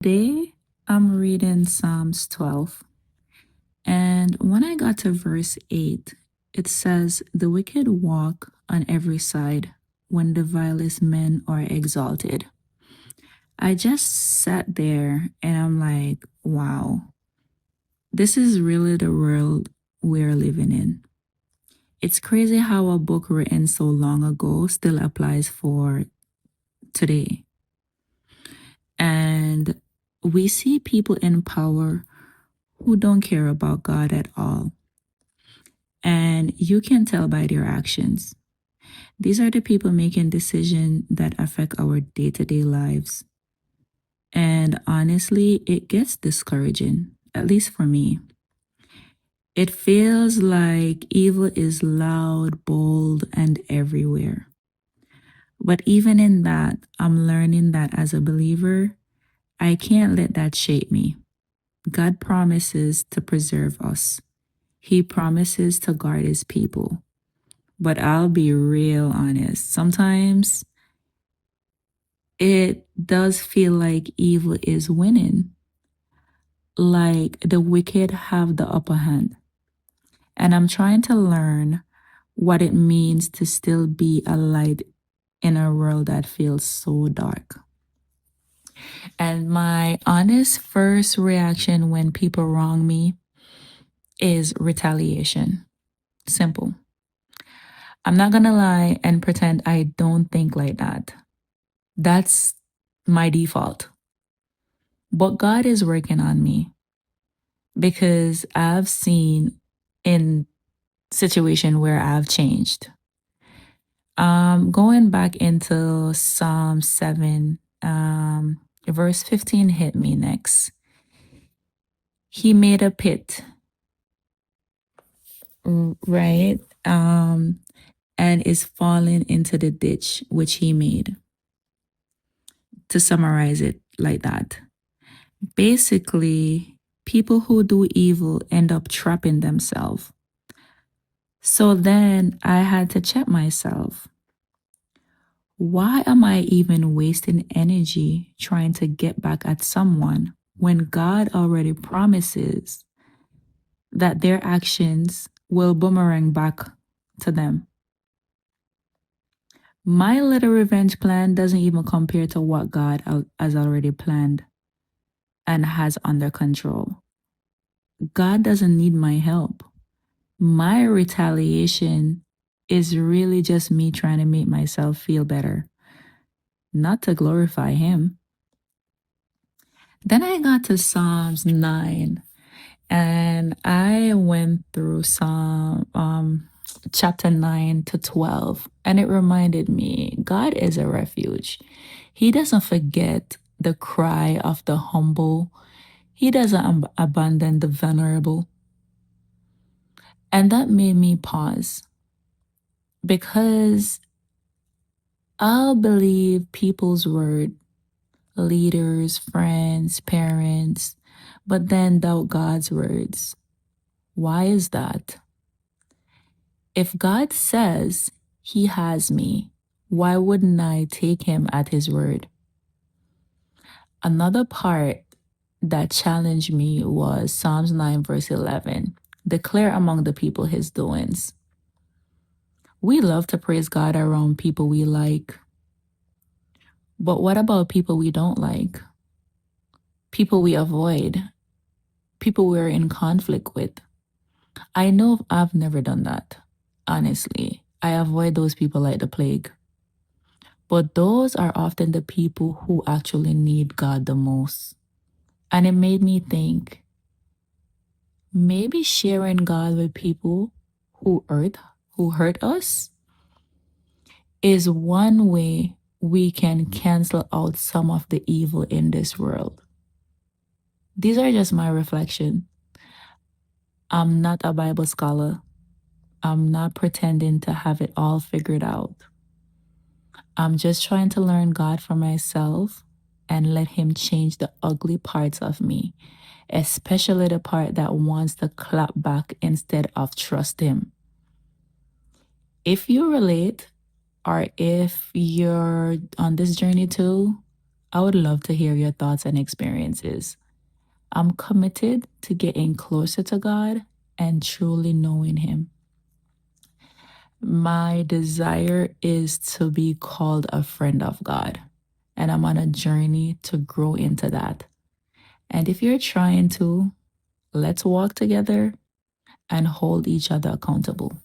Today, I'm reading Psalms 12. And when I got to verse 8, it says, "The wicked walk on every side when the vilest men are exalted." I just sat there and I'm like, wow, this is really the world we're living in. It's crazy how a book written so long ago still applies for today. And we see people in power who don't care about God at all. And you can tell by their actions. These are the people making decisions that affect our day to day lives. And honestly, it gets discouraging, at least for me. It feels like evil is loud, bold, and everywhere. But even in that, I'm learning that as a believer, I can't let that shape me. God promises to preserve us. He promises to guard his people. But I'll be real honest. Sometimes it does feel like evil is winning, like the wicked have the upper hand. And I'm trying to learn what it means to still be a light in a world that feels so dark. And my honest first reaction when people wrong me is retaliation. Simple. I'm not gonna lie and pretend I don't think like that. That's my default. But God is working on me because I've seen in situation where I've changed. Going back into Psalm 7, verse 15 hit me next. He made a pit, right? And is falling into the ditch which he made. To summarize it like that. Basically, people who do evil end up trapping themselves. So then I had to check myself. Why am I even wasting energy trying to get back at someone when God already promises that their actions will boomerang back to them? My little revenge plan doesn't even compare to what God has already planned and has under control. God doesn't need my help. My retaliation is really just me trying to make myself feel better, not to glorify Him. Then I got to Psalms 9 and I went through chapter 9 to 12, and it reminded me God is a refuge. He doesn't forget the cry of the humble, He doesn't abandon the vulnerable. And that made me pause because I'll believe people's word, leaders, friends, parents, but then doubt God's words. Why is that? If God says He has me, why wouldn't I take Him at His word? Another part that challenged me was Psalms 9, verse 11. Declare among the people His doings. We love to praise God around people we like. But what about people we don't like? People we avoid? People we're in conflict with? I know I've never done that. Honestly, I avoid those people like the plague. But those are often the people who actually need God the most. And it made me think maybe sharing God with people who hurt us is one way we can cancel out some of the evil in this world. These are just my reflection. I'm not a Bible scholar. I'm not pretending to have it all figured out. I'm just trying to learn God for myself and let Him change the ugly parts of me, especially the part that wants to clap back instead of trust Him. If you relate, or if you're on this journey too, I would love to hear your thoughts and experiences. I'm committed to getting closer to God and truly knowing Him. My desire is to be called a friend of God, and I'm on a journey to grow into that. And if you're trying to, let's walk together and hold each other accountable.